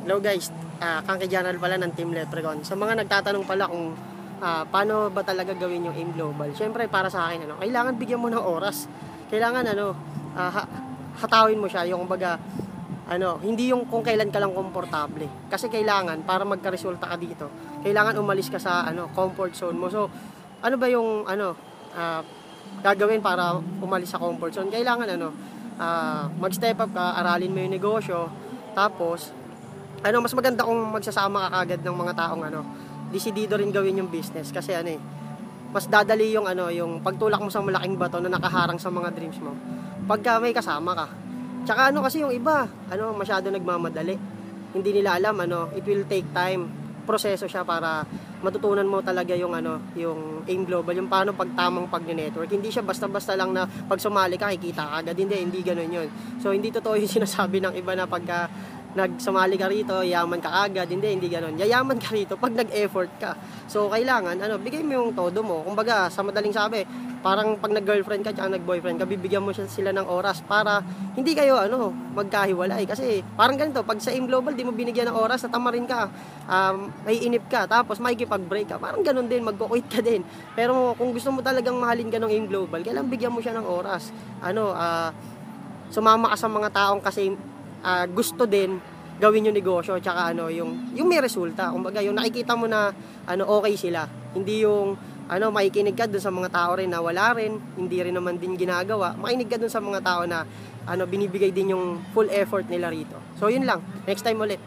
Hello guys, Kangke General pala ng Team Leprechaun. Sa mga nagtatanong pala kung paano ba talaga gawin yung AIM Global, syempre para sa akin, kailangan bigyan mo ng oras. Kailangan hatawin mo siya, yung kumbaga, hindi yung kung kailan ka lang komportable. Kasi kailangan, para magka-resulta ka dito, kailangan umalis ka sa comfort zone mo. So, ano ba yung gagawin para umalis sa comfort zone? Kailangan mag-step up ka, aralin mo yung negosyo, tapos mas maganda kung magsasama ka agad ng mga taong desidido rin gawin yung business kasi mas dadali yung yung pagtulak mo sa malaking bato na nakaharang sa mga dreams mo pagka may kasama ka. Tsaka kasi yung iba masyado nagmamadali. Hindi nila alam it will take time. Proseso siya para matutunan mo talaga yung yung AIM Global, yung paano pagtamang pag-network. Hindi siya basta-basta lang na pag sumali ka kikita ka agad. Hindi ganoon yun. So hindi totoo yung sinasabi ng iba na pagka nagsumali ka rito, yaman ka agad. Hindi ganoon. Yayaman ka rito pag nag-effort ka. So kailangan bigay mo yung todo mo. Kumbaga sa madaling sabi, parang pag nag-girlfriend ka at nag-boyfriend ka, bibigyan mo sila ng oras para hindi kayo magkahiwalay. Kasi parang ganito, pag sa AIM Global di mo binigyan ng oras, natamarin ka, may inip ka, tapos makikipag-break ka. Parang ganun din, magko-quit ka din. Pero kung gusto mo talagang mahalin ka ng AIM Global, kailangan bigyan mo siya ng oras. Sumama ka sa mga taong kasi gusto din gawin yung negosyo, tsaka yung may resulta. Kumbaga yung nakikita mo na okay sila. Hindi yung makikinig ka dun sa mga tao rin na wala rin, hindi rin naman din ginagawa. Makinig ka dun sa mga tao na binibigay din yung full effort nila rito. So yun lang. Next time ulit.